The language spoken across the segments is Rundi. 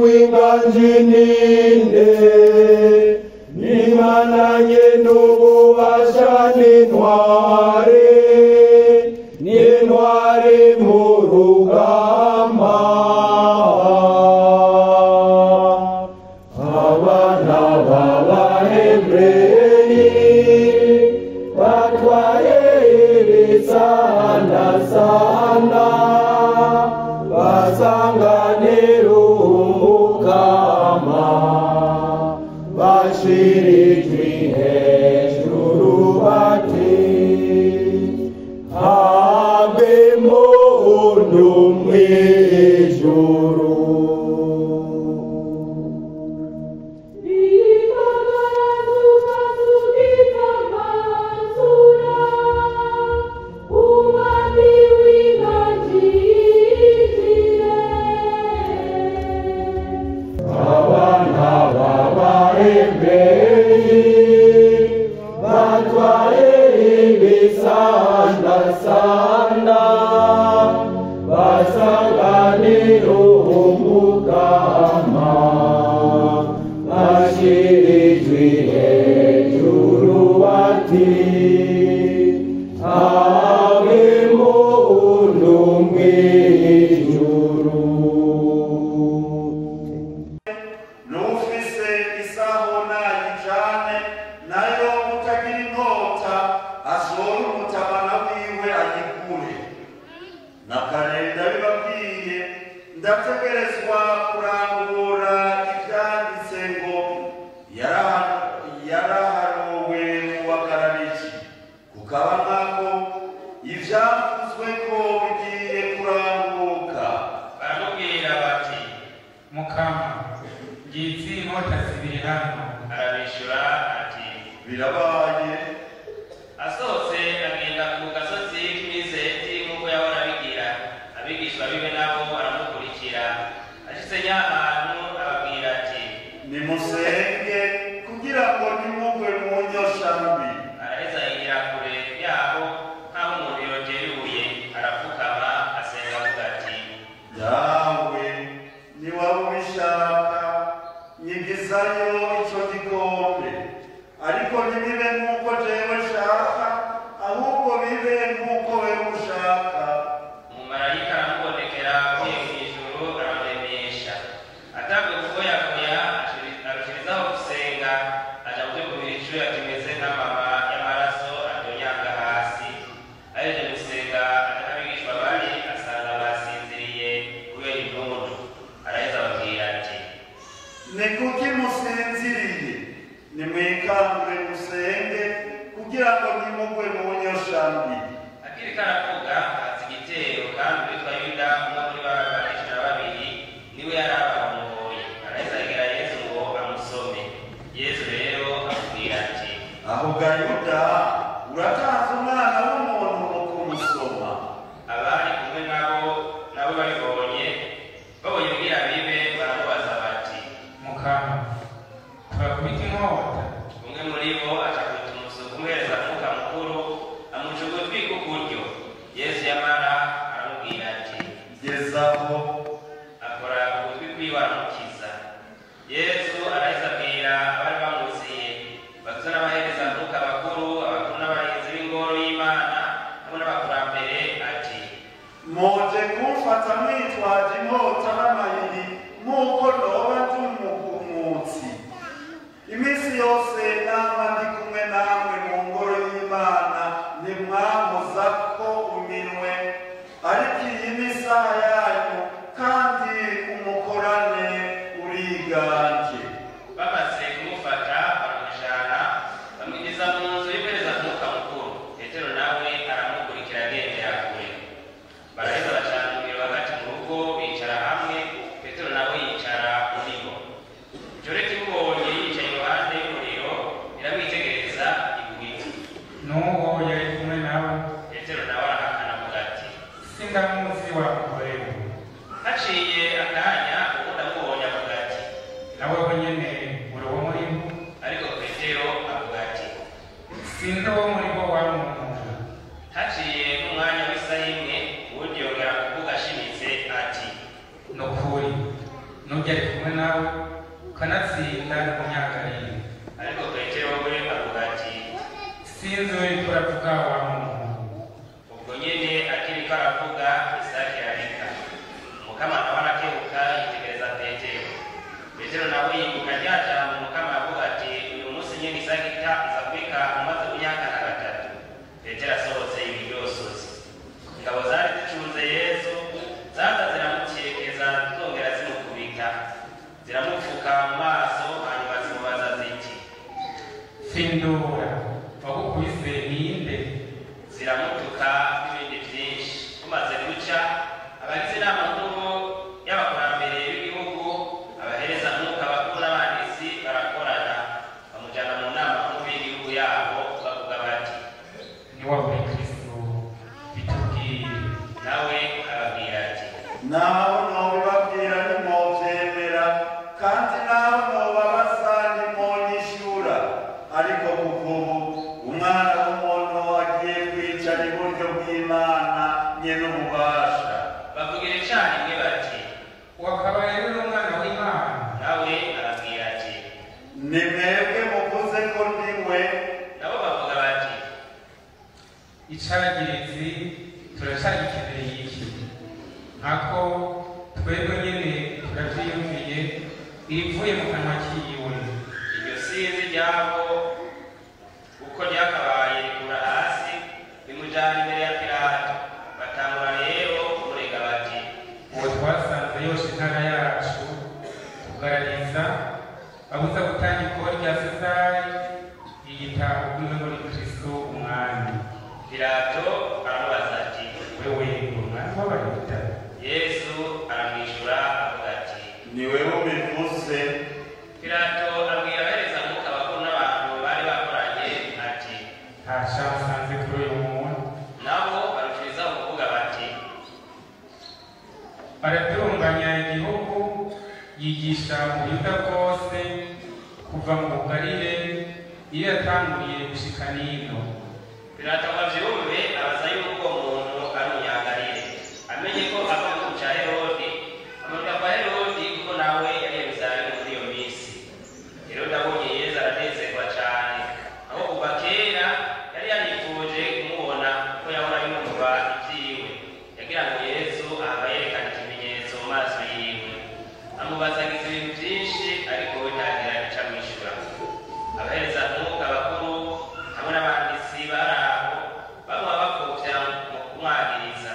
wiganjininde nimananye n'ububasha n'intware mu rugamba abana b'Abahebreyi batwaye ibisandasanda basanganira umukama bashirijwe hejuru bati habe muntu mw'ijuru. Sanda basanganira umukama bashirijwe hejuru bati habe muntu mw'ijuru. N'ufise isaho nayijane nayo utagira inkota ashora umutabana wiwe agikure. Nakare ndabibabwiye ndategerezwa kurangura ivyanditse ngo yaraharowe mu bagarariji, kukaba nkako ivyavuzwe ko bigiye kuranguka. Baramubwira bati mukama ngizi inkota zibiri hano. Arabishura ati birabaye. Asohotse agenda ku gasozi k'imizeti nk'uko yahora abigira, abigishwa biwe nabo baramukurikira. Ashitse ny'ahantu ababwira ati nimusenge kugira ngo ntimugwe mu nyosha mbi. Araheza yigira kure yaho nk'aho umuntu yongera ibuye, arapfukama asenga avuga ati dawe niwaba ubishaka nyigizayo ico gikombe, ariko ntibibe nk'uko jewe nshaka, ahubwo bibe nk'uko wewe ushaka. Umumarayika aramubonekera avuye mw'ijuru aramuremesha, atanguye kugoyagoya arushirizaho gusenga, aja gutegurira icura kimeze nk'amaba y'amaraso adonyanga hasi. Ahejeje gusenga aja n'abigishwa bari asanga basinziriye kubera impundu. Araheza ababwira ati Ni kuki musinziriye? Nimwikangure musenge kugira ngo ntimugwe mu nyosha mbi. akiri karavuga haza igitero, kandi witwa Yuda umwe muri ba babiri niwe yari abamuhoye. Araheza yegera Yesu ngo amusome. Yesu rero amubwira ati Aho ga Yuda uratanze umwana w'umuntu mu kumusoma. abari kumwe nabo babibonye kugira bibe baramubaza bati mukama turakubita inkota. Umwe muri bo acakubita umusuku umuhereza mwuka mukuru amuca ugutwi k'ukuryo. Yesu yamara aramubwira ati Gezaho. akora ugutwi kwiwe aramukiza. Yesu araheza abwira abari bamuziye bato n'abahereza mwuka bakuru, abakuru n'abarinzi b'ingoro y'Imana hamwe n'abakurambere ati Moje kumfata mwitwaje inkota n'amayiri nk'uko noba nd'umugumutsi. Iminsi yose nama ndi kumwe namwe mu ngoro y'Imana ntimwamuzako iminwe, ariko iyi ni isaha yanyu kandi umukorane uriganje. bamaze kumufata baramujana bamwinjiza mu nzu y'umuhereza mwuka mukuru. Petero nawe aramukurikira agendera kure. Baraheza bacana umuriro hagati mu rugo bicara hamwe, Petero nawe yicara muri bo. Ijoro ry'ibonye yicaye iruhande y'umuriro iramwitegereza igwita. N'uwo yari kumwe nawe Petero nawe arahakana avuga ati sindamuzi wa mugore we. Haciye akanya ubundi amubonye avuga ati nawe nawe ukanatsinda ku myaka ye. ariko petero we avuga ati sinzi uriko uravuga wa muntu. ubwo nyene akiriko aravuga isake irarika. Mukama nawe arakebuka yitegereza petero. Petero nawe yibuka rya jambo Mukama avuga ati uyu munsi nyene isake izabika umaze imyaka na gatatu. Petero asohotse ibiryosozi. Ingabo zari zicunze Yesu zaza ziramukekeza zongera zimukubita, ziramupfuka mu maso, hanyuma zimubaza ziti findura wagukubise ninde? ziramutuka n'ibindi byinshi. Tumaze guca abagize inama nkuru y'abakurambere b'igihugu, abahereza mwuka bakuru n'abanditsi barakorana, bamujyana mu nama nkuru y'igihugu yabo bavuga bati niwabure Kristo bitubwire. nawe arababwira ati naho nobibabwira ntimwovyemera, kandi naho nobabasa ntimwonyishura. ariko kuva ubu umwana w'umuntu agiye kwicara iburyo bw'Imana nyene ububasha. bavugira icarimwe bati wakabaye rero umwana w'Imana. nawe arabwira ati ni mwebwe muvuze ko ndi we. nabo bavuga bati icagirizi turacagikeneye iki? nkako twebwe nyene turavyiyumviye ibivuye mu kanwa kiwe. iryo sinzi ryabo uko ryakabaye rikura hasi rimujana imbere ya Pilato. batangura rero kumurega bati uwo twasanze yose intara yacu kugarariza abuza gutanga ikoro rya Sezari yiyita ubwiwe ngo ni Kristo umwami. Pilato aramubaza ati wewe umwami w'abayuda? Yesu aramwishura avuga ati ni wewe ubivuze. Pilato abwira abahereza mwuka bakuru n'abantu bari bakoranye ati ntasha musanze kuri uyu muntu. nabo barushirizaho kuvuga bati aratunganya igihugu, yigisha mu Buyuda bwose kuva mu Bugarire iyo yatanguriye gushika n'ino. Pilato ngo avyumve abaza yuko uwo muntu ari umunyagalile, amenye ko ava mu gihugu ca Herodi, amanuka kwa Herodi kuko nawe yari Yerusalemu muri iyo minsi. Herodi abonye Yesu aranezerwa cane, aho kuva kera yari yanifuje kumubona kuko yahora yumva ivyiwe. yagira ngo Yesu ahava yerekana ikimenyetso mu maso yiwe. amubaza agize ibintu vyinshi, ariko we ntagira ico amwishura. abahereza mwuka bakuru hamwe n'abanditsi bari aho bamwe bakuvya mu kumwagiriza.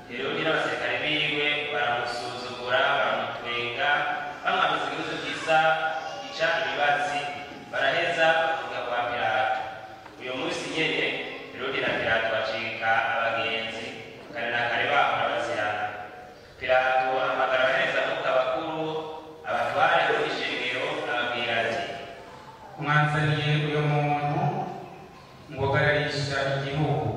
Herodi n'abasirikare biwe baramusuzugura, baramutwenga, bamwambitse igihuzu gisa gica ibibatsi, baraheza bavuga kwa Pilato. uyo munsi nyene Herodi na Pilato bacika abagenzi, kare na kare bahora bazirana. Pilato ahamagara abahereza mwuka bakuru, abatware bo mw'ishengero, ababwira ati mwanzaniye uyo muntu ngo agararisha igihugu,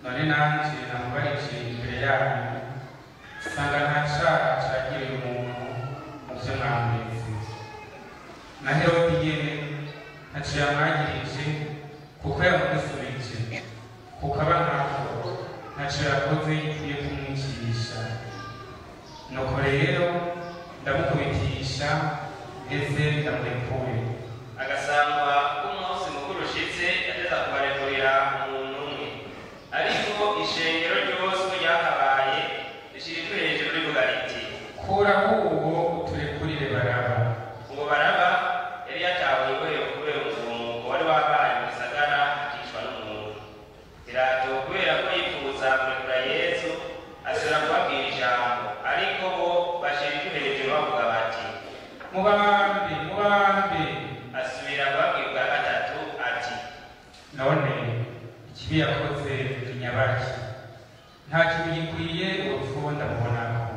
none nanje namubarije imbere yanyu sanga nta caha cagira uyu muntu mu vyo mwamureze. na Herodi nyene ntaco yamwagirije kuko yamusubije, kuko aba nkako ntaco yakoze gikwiye kumwicisha. nuko rero ndamukubitisha ndetse ndamurekuye. agasangwa k'umunsi mukuru ushitse yateza kubarekurira umuntu umwe. ariko ishengero ryose uko ryakabaye rishirikwe hejuru rivuga riti kuraho uwo turekurire Baraba. ngo Baraba yari yatawe ibohero kubera umuvumuko wari wabaye mu gisagara akicwa n'umuntu. Pilato kubera ko yifuza kurekura Yesu asubira kubabwira ijambo, ariko bo bashirikwe hejuru bavuga bati mubambe mubambe. asubira kubabwira bwa gatatu ati none ikibi yakoze inyabaki? nta kintu gikwiye urupfu ndamubonako.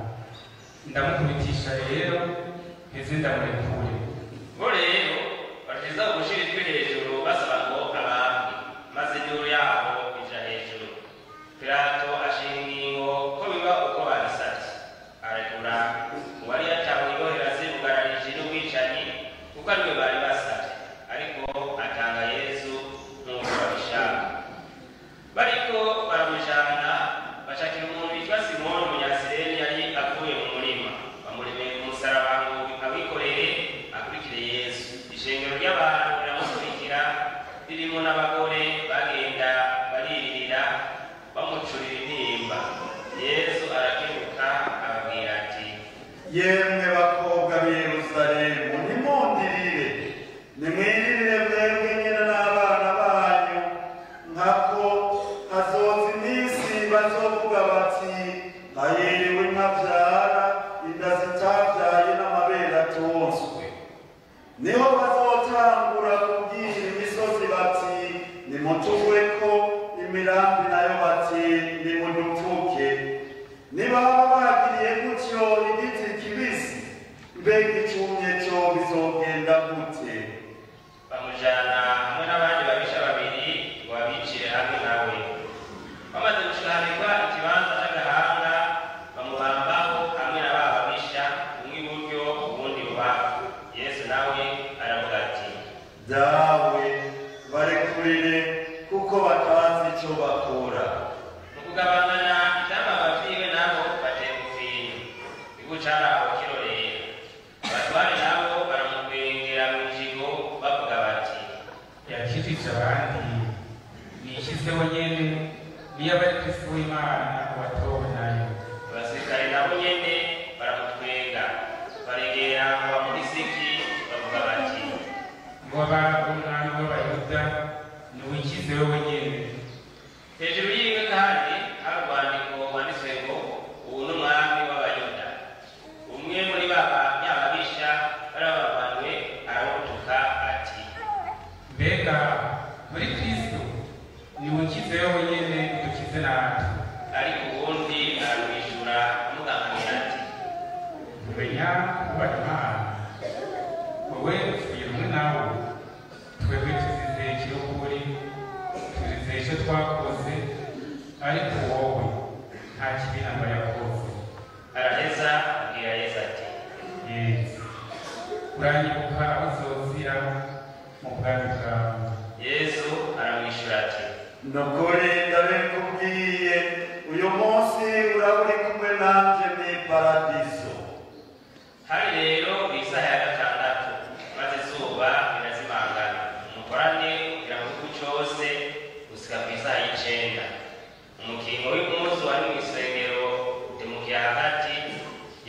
ndamukubitisha rero heze ndamurekure. bo rero bateza ugushira ijwi hejuru basaba ngo abambwe, maze induru yabo ija hejuru. Pilato ashinga ingingo ko biba uko babisavye, arekura uwari yatawe ibohero azibugararije n'ubwicanyi kuko ariwe bari basavye, ariko atanga Yesu nk'uko babishaka. bariko baramujana bacakira umuntu witwa Simoni Umunyasireni yari avuye mu murima, bamuremeye ku musaraba ngo n'igicumye cyo bizogenda gute? bamujyana hamwe n'abandi babisha babiri ngo babicire hamwe nawe. bamaze gushiramirwa ikibanza cy'agahanga bamubambaho hamwe na ba babisha, umwe iburyo uwundi ibubafu. Yesu nawe aravuga ati, dawe barekurire kuko batazi icyo bakora. mu kugabangana ibyambarwa byiwe nabo batera umuvinyu, igihugu cyaraho kirorera. abatware nabo baramugwengera mu njigo bavuga bati, yakijije abandi nishyizeho nyene niyo abari Kristo w'Imana watowe nayo. abasirikare nabo nyene baramutwenga baregera ngo bamurisiki bavuga bati, ngo aba umwami w'Abayuda niwikize wowe nyene. hejuru yiwe kandi hari urwandiko rwanditswe ngo ubu ni umwami w'Abayuda. umwe muri babisha bari babarwaniwe aramutuka ati, Mbega muri Kristo niwikize wowe nyene udukize natwe. ariko ubundi aramwishyura amugangamira ati, Umenya kubaha Imana, wowe ufuye rumwe nawe, twebwe tuzize ikirokuri, tuzize icyo twakoze, ariko wowe nta kibi namba yakoze. araheza abwira Yesu ati, Yesu, uranyibuka aho uzozira mu bwami bwawe. Yesu aramwishyura ati, nukuri ndabikubwiye uyu munsi uraba uri kumwe nanjye mu iparadiso. hari rero ku isaha ya gatandatu maze izuba rirazimangana, umukorane kugira ngo igihugu cyose gusika ku isaha y'icenda. umukingo w'impuzu wari mu isengero utemukiye hagati.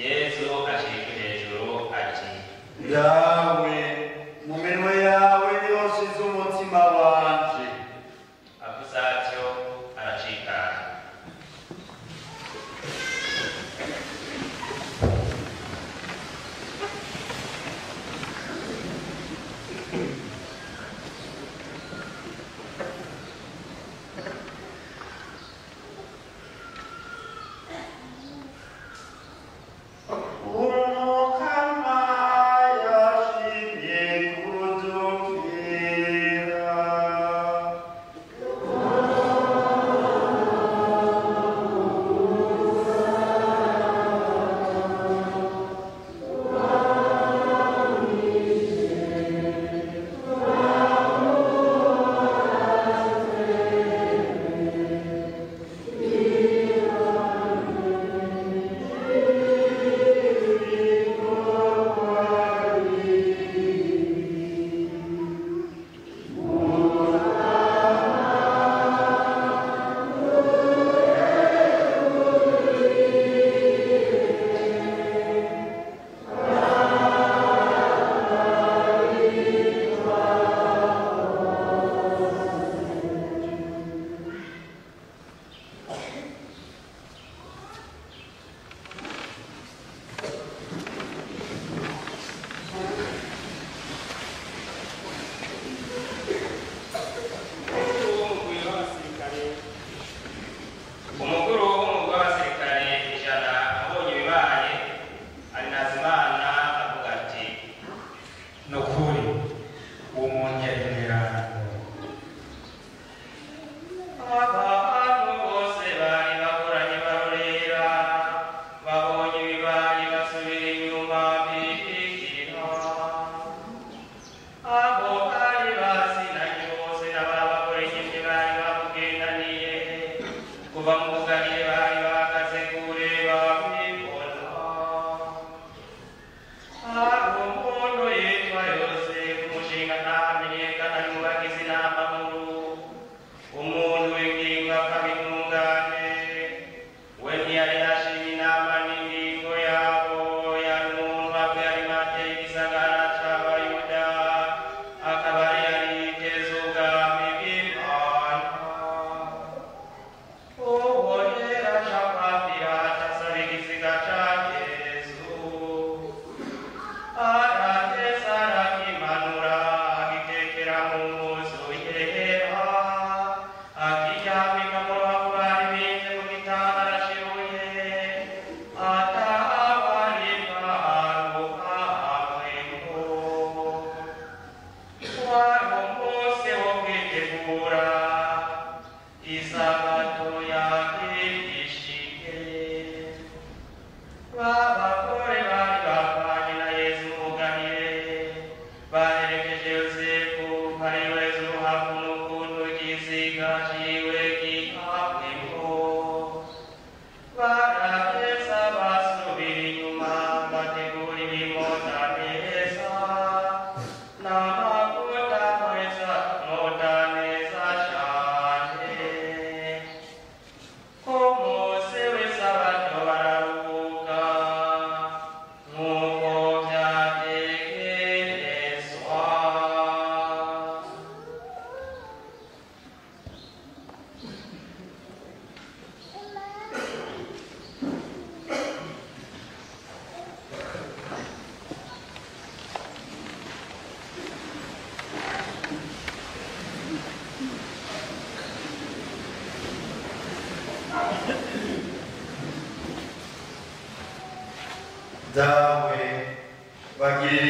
Yesu ashirika hejuru ati, dawe mu minwe yawe niho nshize umutima wanje. avuze atyo aracikana. Umukama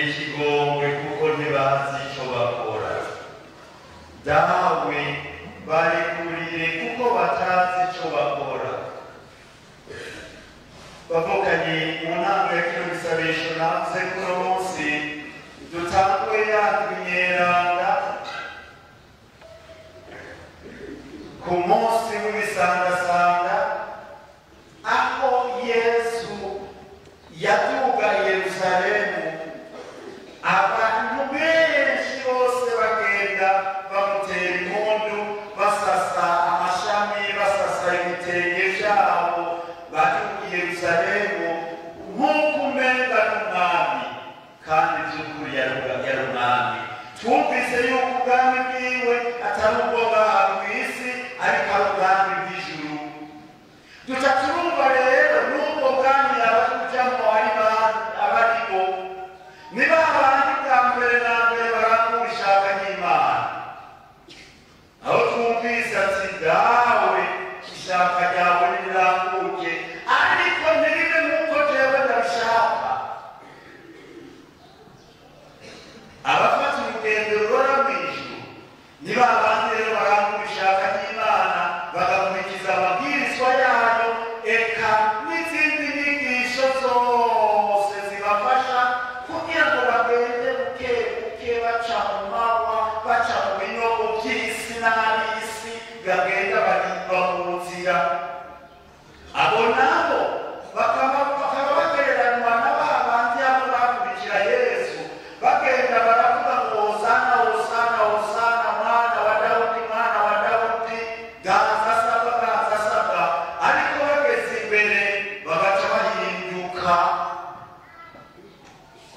ikigongwe kuko ntibazi icyo bakora. Dawe barekurire kuko batazi icyo bakora. Bavukanye mu ntango ya kino gisabisho navuze ko uno munsi dutanguye yatwinyeranga ku munsi w'ibisangasanga aho Yesu yaduga Yerusalemu, abantu benshi bose bagenda bamutera impundu, basasa amashami, basasa ibitenge byabo, baduga Yerusalemu nk'uko umenga n'umwami, kandi by'ukuri yari umwami. Twumvise yuko ubwami bwiwe atari ubwo ngaha ku isi, ariko ari ubwami bw'ijuru. Duca turumva rero n'ubwo bwami abakujyamo abaribo ni ba bandi bwa mbere na mbere barangura ishaka n'Imana, aho twumvise ati dawe ishaka ryawe niriranguke, ariko ntiribe nk'uko jewe ndabishaka. Abafata urugendo rurora mw'ijuru ni ba bandi rero barangura ishaka n'Imana, bagakurikiza amabwirizwa yayo, eka n'izindi nyigisho zose zibafasha kugira ngo bagende buke buke baca mu mawa, baca mu binogo by'isi n'ab'isi, bagenda barimba mu nzira. Abo nabo bakaba bagereranywa na ba bandi abo bakurikira Yesu, bagenda baravuga ngo hosana hosana hosana, mwana wa Dawudi, mwana wa Dawudi, ganza saba ganza saba. Ariko bageze imbere bagaca bahinduka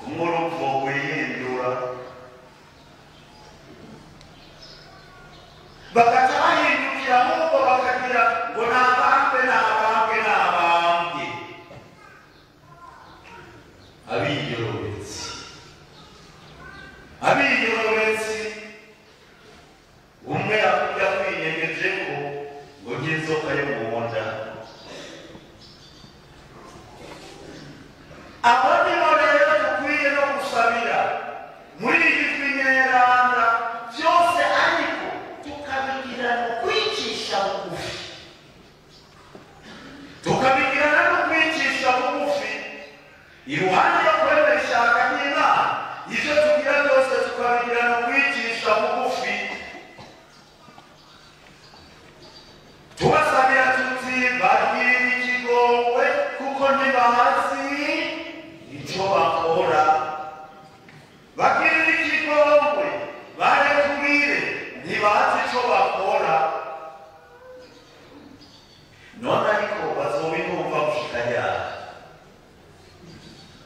nk'uruvo rwihindura, bagaca bahindukira nk'uko bakagira ngo nabambwe nabambwe nabambwe. Abiyorobetsi umwe yakwiyemeje ko ngo ng'inzoka yo mu nda. Abo nibo rero dukwiye no gusabira muri iyi twinyeranga byose, ariko tukabigirana kwicisha bugufi, tukabigirana no kwicisha bugufi iruhande yo kwemera ishaka n'Imana. Ibyo tugira byose tukabigirana kwicisha bugufi, tubasabira tuti bagirire ikigongwe kuko ntibazi icyo bakora. Bagirire ikigongwe, barekurire, ntibazi icyo bakora. None ariko bazobinumva gushika ryari?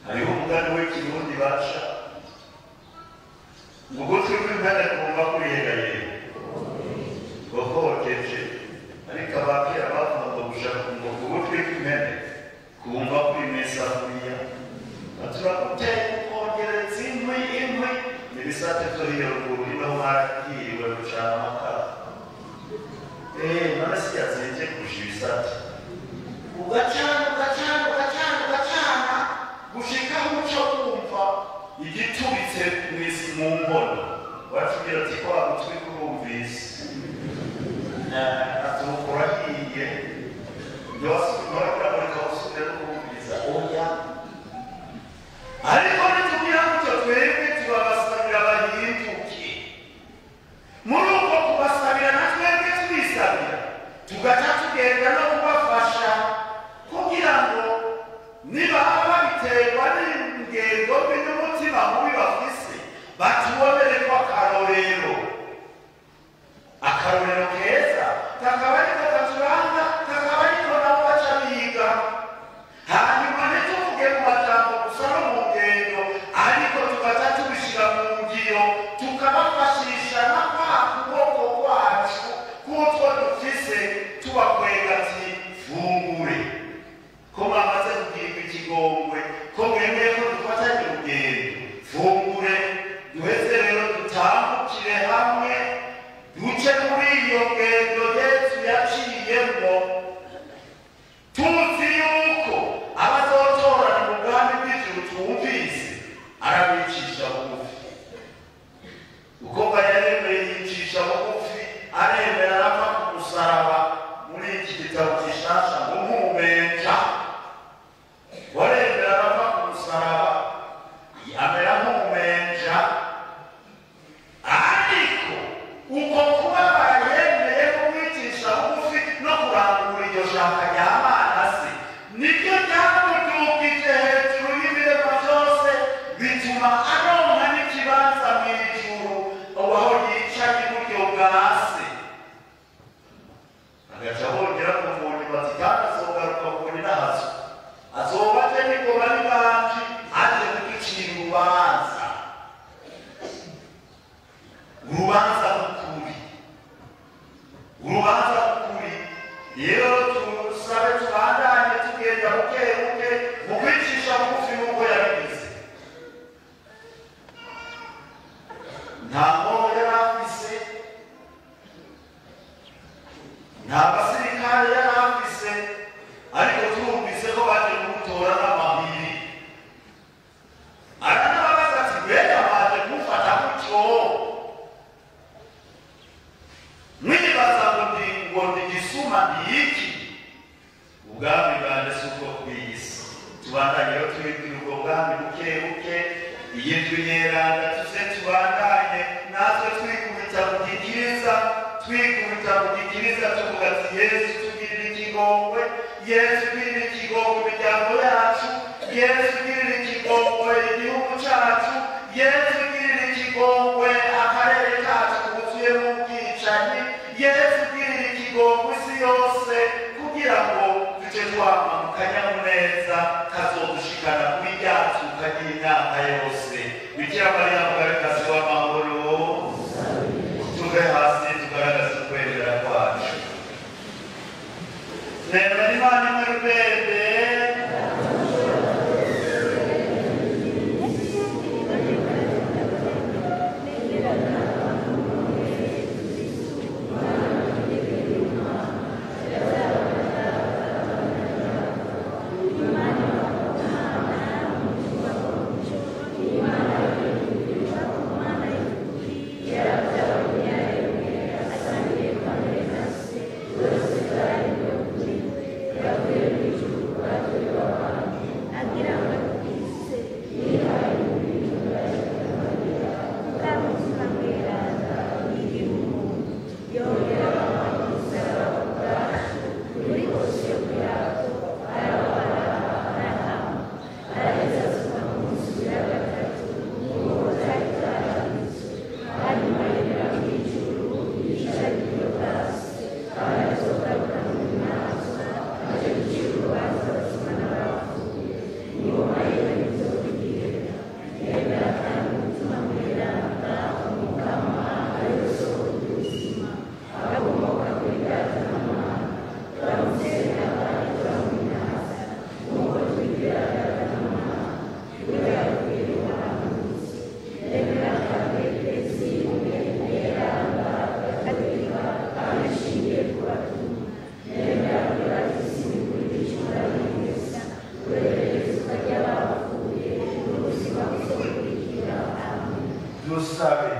Hariho umugani w'ikirundi baca ngo ugutwi kw'impene kumva kuriyegayega gokokeje, ariko abakera bavuga ngo gushaka ngo ugutwi kw'impene kumva kurimesa kuriya. Turakuteye kukongereza inkwi n'ibisate byo hirya ruguru niho mwahiriwe gucana amakara. None si yazinze kurusha ibisate, ugacana gushika muco kumva igitubitse mu nkono. Watubwira ati ko agutwi kurumvise atukura hiye ntiwasubiraka usubire no kurumviriza oya. Ariko nitubwira gutyo twebwe tubabasabira bahinduke. Muri uko kubasabira na twebwe tubisabira, tugaca tugenda no kubafasha kugira ngo nibaba babiterwa n'ingendo mbi n'umutima mubi bafise, batubonere ko akarorero keza kakaba ariko katuranga, kakaba ariko nabo baca umugisha, ariko uko kubabara yemeye kumwicisha bugufi no kurangura iryo jambo rya Mana se nibyo byamudugije hejuru y'ibiremwa byose, bituma aronka n'ikibanza mu ijuru aho yicaye iburyo bwa se. Agaca bongera kumubona bati kandi azogaruka kubona inahazo, azoba aje n'ingoma n'ibandi aje kuducira urubanza, urubanza rukuri, urubanza rukuri. Rero tusabe tubandanye tugenda buke buke mu kwicisha bugufi nk'uko yabigize. Nta mwobo yari afise, nta basirikare yari afise, ariko twumvise ko baje kumutora n'amahiri. Aranababaza ati mbega baje kumufata gutyo, mwibaza ngo ndi gisuma ndi iki? Ubwami bwanjye si ubwo kuri iyi si. Tubandanye rero twibwira ubwo bwami buke buke, iyi ndwi nyeranda tuze tubandanye natwe twikubita mu gikiriza, twikubita mu gikiriza tuvuga ati Yesu tugirire ikigongwe, Yesu ugirire ikigongwe imiryango yacu, Yesu ugirire ikigongwe igihugu cyacu, Yesu ugirire ikigongwe akarere kacu kuzuyemo ubwicanyi, Yesu ugirire ikigongwe isi yose, kugira ngo tujye twama mu kanyamuneza kazodushikana kuri ryacu kagira imyaka yose. Bikira Mariya mugaragazi w'amahoro, tuve hasi tugaragaze ukwemera kwacu. Nemera Imana imwe rubebe, dusabe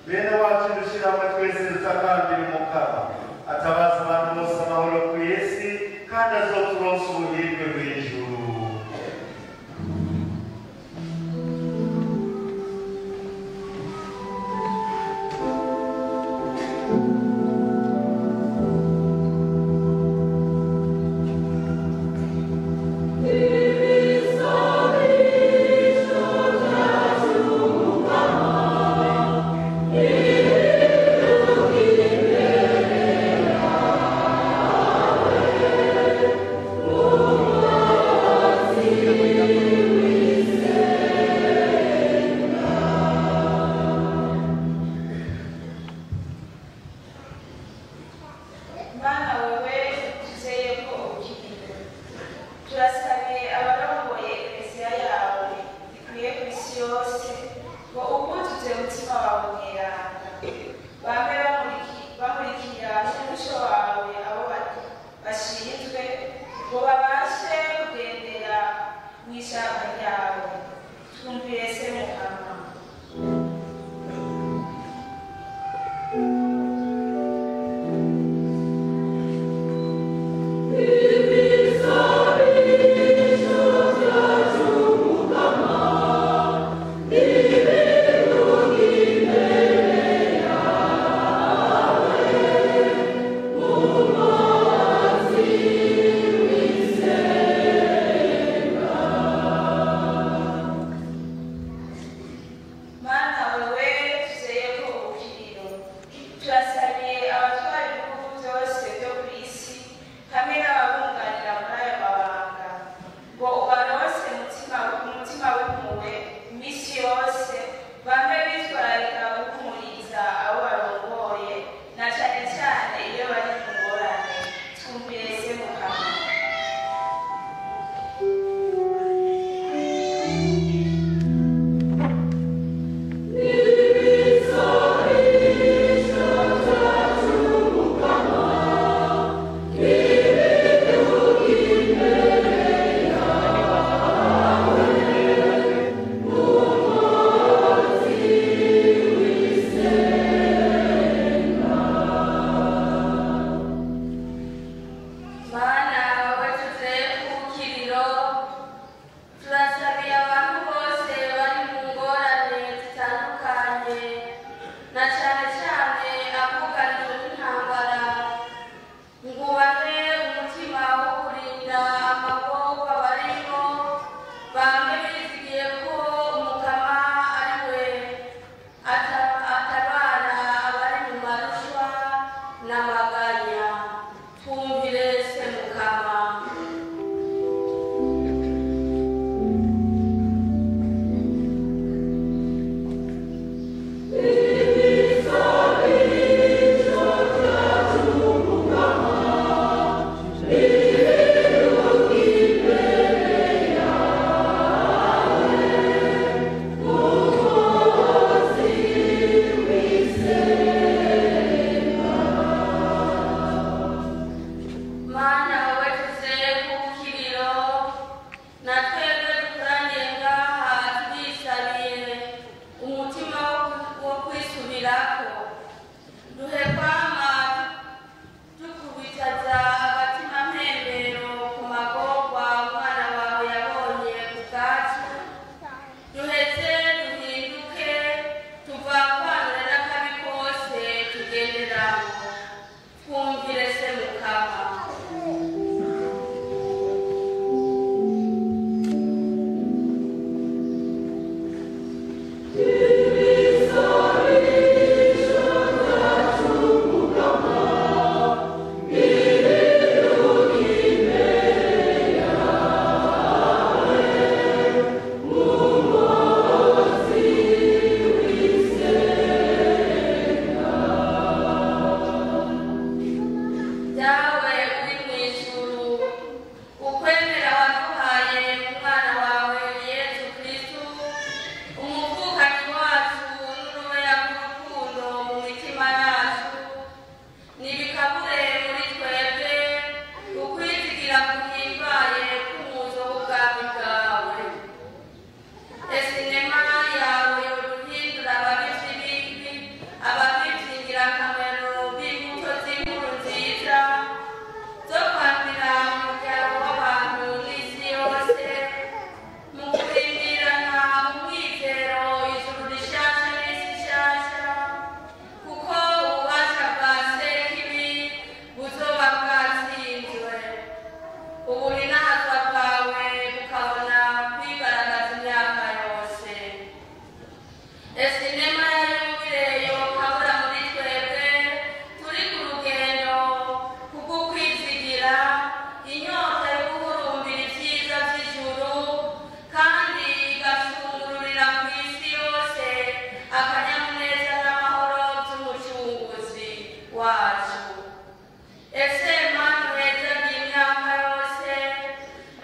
bene wacu dushyiramo twese dutakambira umukama atabaza abantu bose amahoro ku isi kandi azoturonsa ubuhirwe bw'ijuru. Yeah.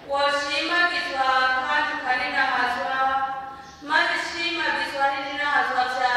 Woshimagizwa kandi ukarinahazwa maze ishimagizwa n'inahazwa vya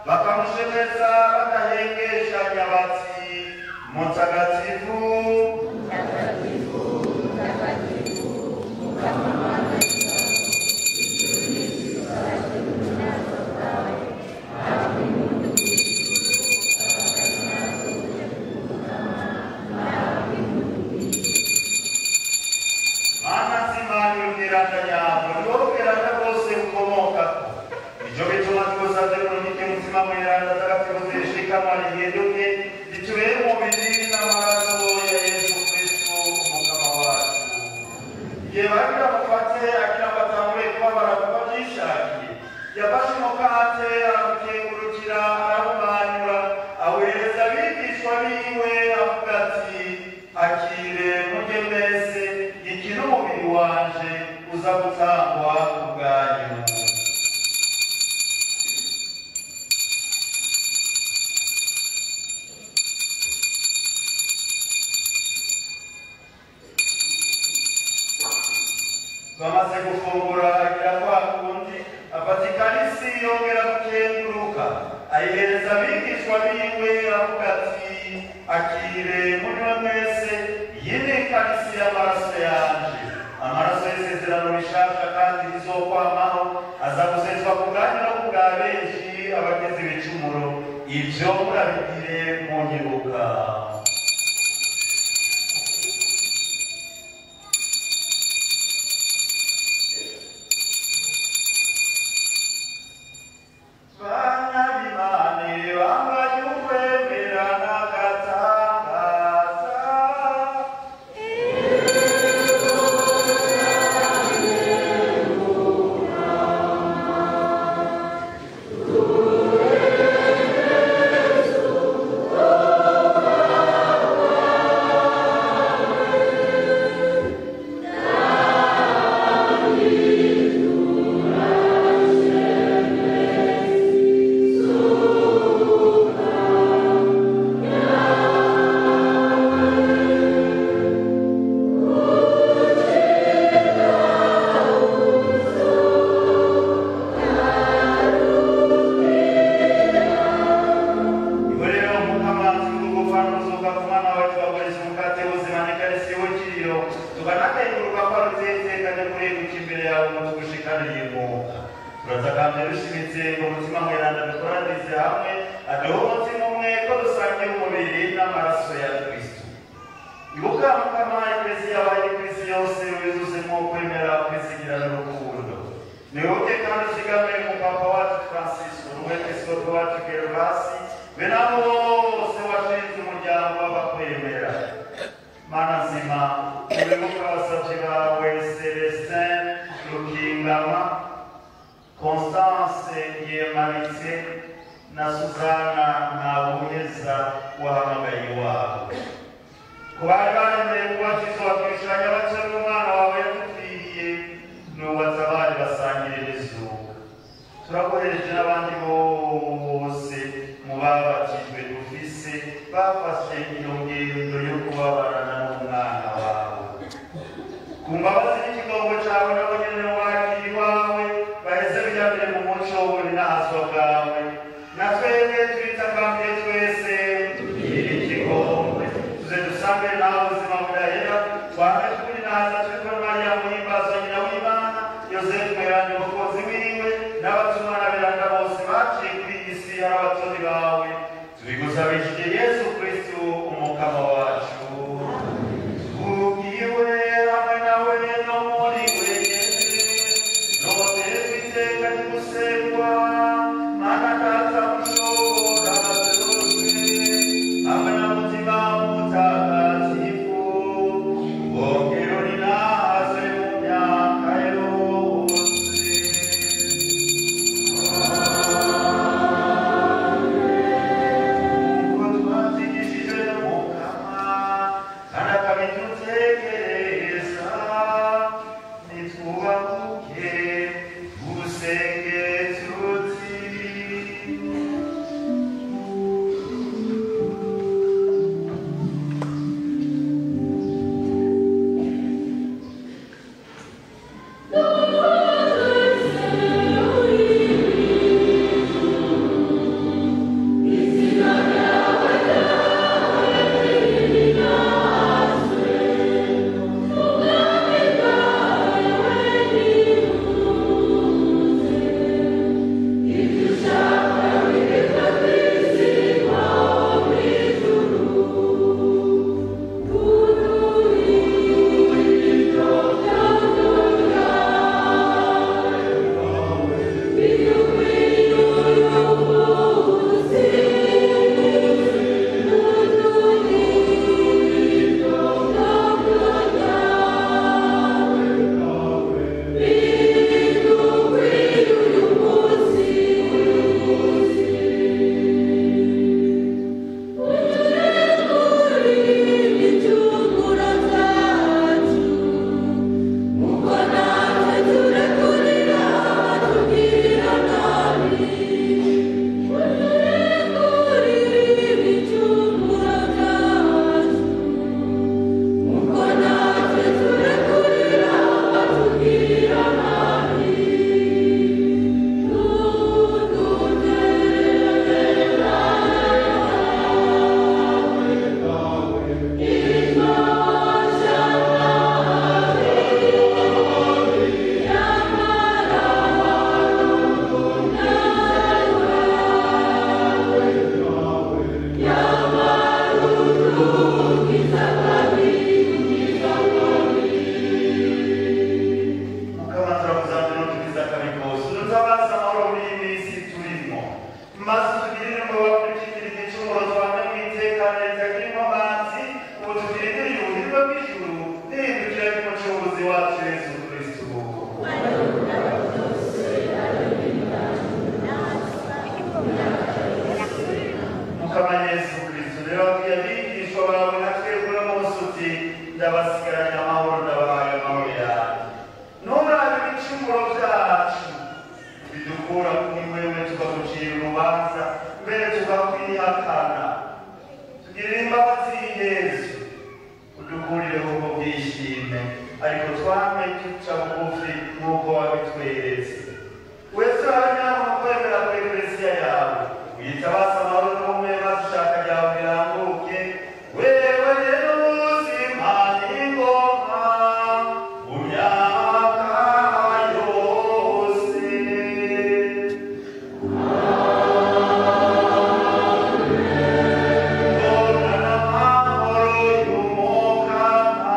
bakamushemeza badahengeshanya bati mutagatifu bamaze gufungura agira kwa kundi Vatikanisi yongera gukenguruka ayihereza abigishwa biwe avuga ati akire munywe mwese iyi ni ikarisi y'amaraso yanje amaraso y'isezerano rishasha kandi rizokwamaho aza guseswa ku bwanyu no ku bwa benshi abagize ibicumuro ibyo murabigire mu nyibuka. maze tugirire ngo bakurikire igicumuro twange mu itekane ritagirimo amazi ubu tugirire ubuhirwe bw'ijuru nihindukira ry'umucunguzi wacu Yesu Kristo. Mukama Yesu Kristo rero abwiye abigishwa bawe na twebwe uno munsi uti ndabasigaranye amahoro ndabahaye amahoro yawe. Nurabe ibicumuro byacu bidukura kuri wewe tukagucira urubanza mbere tukakwihakana. Tugirire imbabazi Yesu udukurireho ubwo bwishime ariko twame duca bugufi nk'uko wabitweretse. Wese urabanyama mu kwemera ku eklesiya yawe witabasa amahoro n'ubumwe maze ishaka ryawe rirambuke. Wewe rero ubuzima n'ingoma mu myaka yose. Bona n'amahoro y'umukama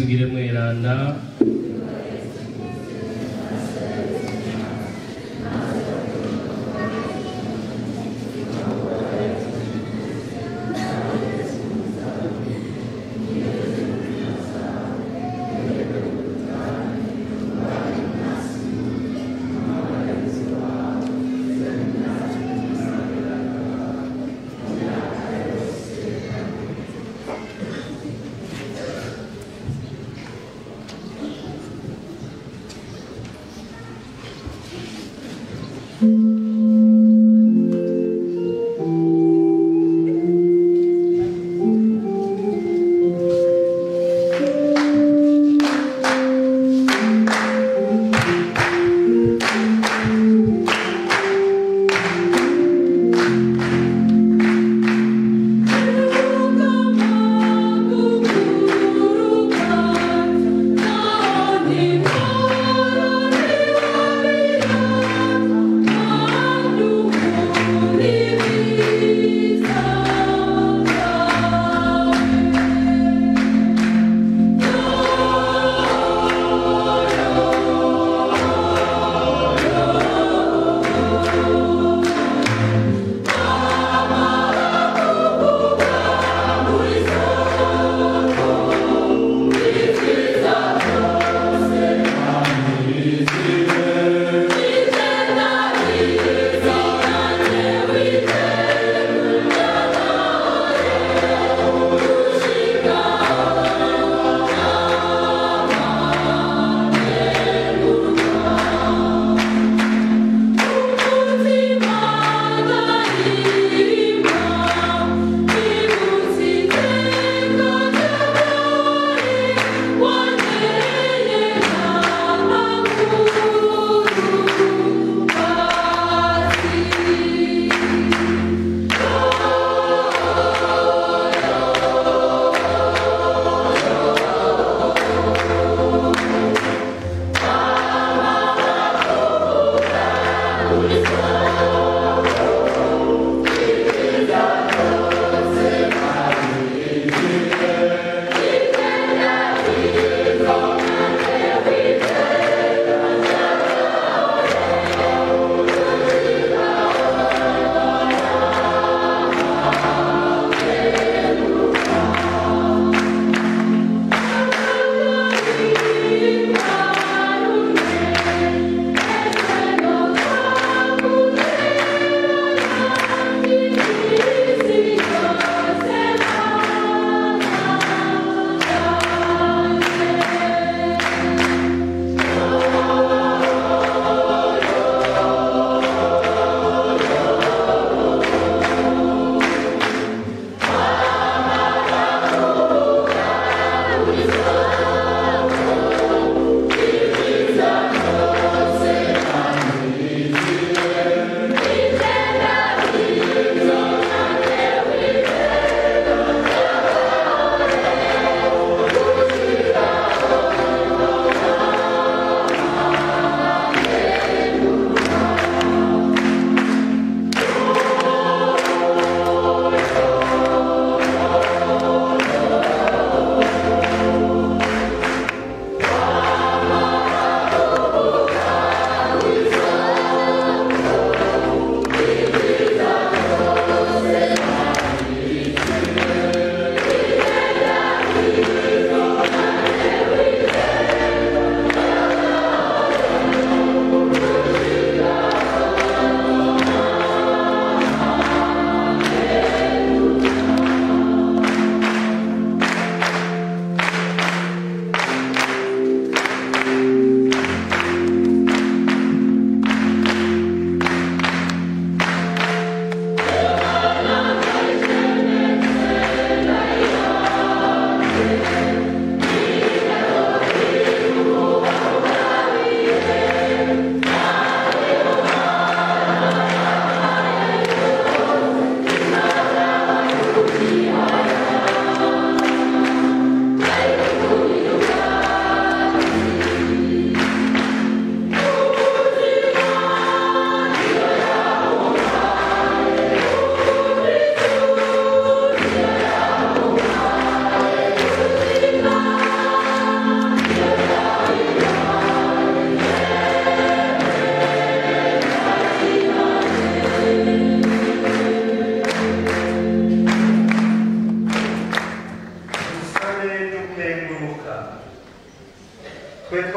tugire mweranda Oh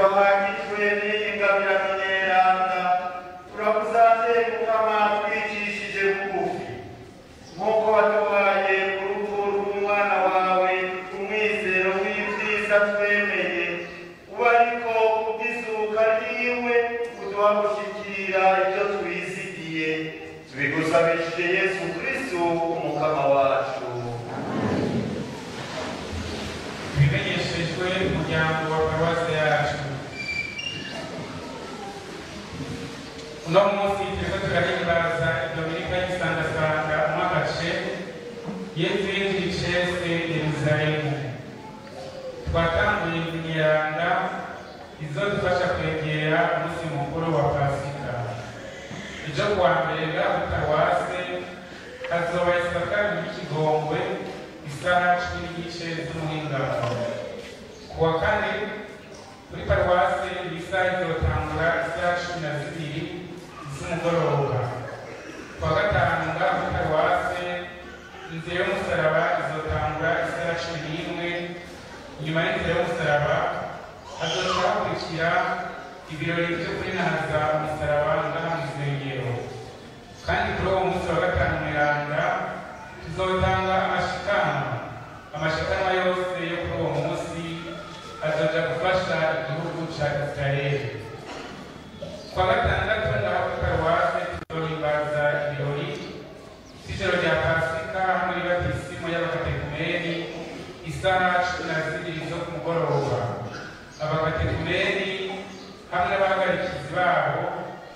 twahagijwe n'ingabirano nyeranda turakusanze mukama twicishije bugufi nk'uko waduhaye urupfu rw'umwana wawe umwizero w'ibyiza twemeye uba ariko kubw'izuka ryiwe uduha gushikira ibyo twizigiye tubigusabishije Yesu Kristo umukama wacu. bimenyeshejwe umuryango wa paruwasi yacu. Uno munsi turiko turahimbaza Dominika y'isandasanga umwagace Yesu yinjiye icese Yerusalemu. Twatanguye imyanda izodufasha kwegera umunsi mukuru wa Pasika. Ejo kuwa mbere ngaho paruwase hazoba isakari y'ikigongwe isaha 10 z'umuhingamo. Kuwa kane kuri paruwase isaha izotangura isaha 12 z'umugoroba. Kuwa gatanu ngaho kuri paruwase inzira y'umusaraba izotangura isaha 11. Nyuma y'inzira y'umusaraba hazoca hakurikira ibirori byo kwinahaza umusaraba ngaha mu isengero. Kandi kuri uwo munsi wa gatanu mweranda tuzotanga amashikanwa yose yo kuri uwo munsi azoja gufasha igihugu ca Israeli. Kwa gatandatu ngaho kuri paruwase tuzohimbaza ibirori vy'ijoro rya Pasika hamwe n'ibatisimu y'abakatekumeni isaha 12 zo ku mugoroba. Abakatekumeni hamwe n'abahagarikizi babo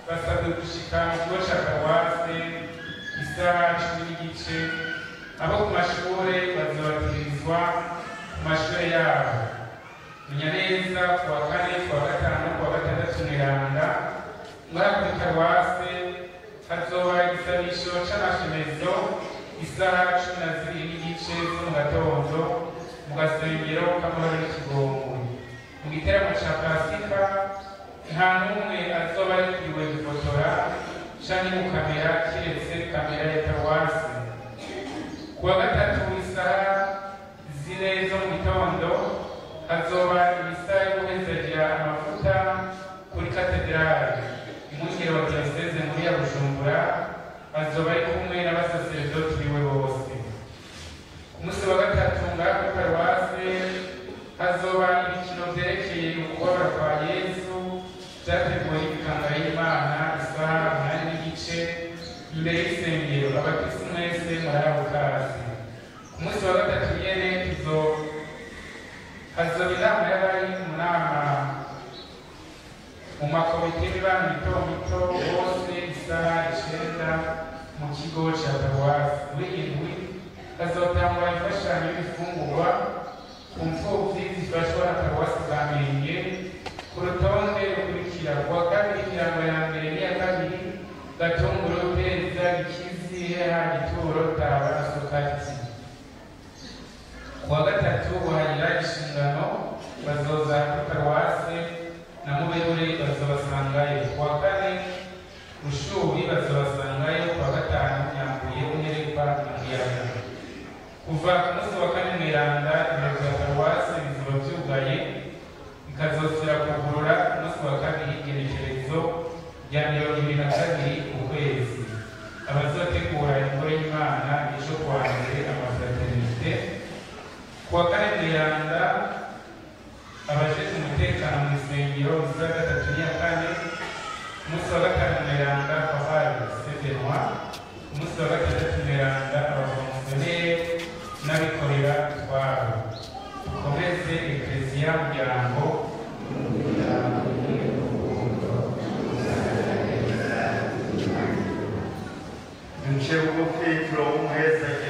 basabwe gushika mu kigo ca paruwase isaha 10:30. Abo ku mashure bazobatirizwa ku mashure yabo. Menya neza kuwa kane, kuwa gatanu, kuwa gatandatu mweranda ngaha kuri paruwase hazoba igisabisho c'amashemezo isaha 12:30 zo mu gatondo mu gasengero k'amahoro n'ikigongwe. Mu giteramo ca Pasika nta n'umwe azoba arikuriwe gufotora canke mu kamera kiretse kamera ya paruwase. Kuwa gatatu isaha 4 zo mu gitondo hazoba ibisaha yo guhezagera amavuta kuri katedrali. Umwungere wa diyoseze muri ya Bujumbura azoba ari kumwe n'abasaserdoti biwe bose. Ku munsi wa gatatu ngaha kuri paruwase hazoba ibikino vyerekeye ukubabara kwa Yesu vyateguwe n'ibikanga y'Imana isaha 8:30 imbere y'isengero. Abakristu mwese murahawe ikaze. Ku munsi wa gatatu nyene hazoba inama y'abari mu nama mu makomite y'imibano mito mito bose isaha 9 mu kigo ca paruwasi. Muri indwi hazotangwa imfashanyo y'ibifungurwa ku mfuvyi zifashwa na paruwasi bwa Mirenge ku rutonde rukurikira: kuwa kabiri imiryango ya mbere n'iya kabiri Gatunguru, Peza, Gikizi, Heha, Gituro, Taba na Sokati. Kuwa gatatu buhayira inshingano bazoza kuri paruwase na Muberure bazobasangayo. Kuwa kane Rushuri bazobasangayo. Kuwa gatanu Nyambuye, Unerekwa na Muyaga. Kuva ku munsi wa kane mweranda ibiro vya paruwase bizoba vyugaye bikazosubira kugurura ku munsi wa kabiri igenekerezo rya 22 ukwezi. Abazotegura ingoro y'Imana ejo kuwa mbere amafraternite. Kuwa kane mweranda abajejwe umutekano mu isengero isaha 3:4. Ku munsi wa gatanu mweranda Pahari Sevenwa. Ku munsi wa gatandatu mweranda abafonctionnaire n'abikorera twabo. Dukomeze Eklezia muryango duce bugufi turonke umuhezagiro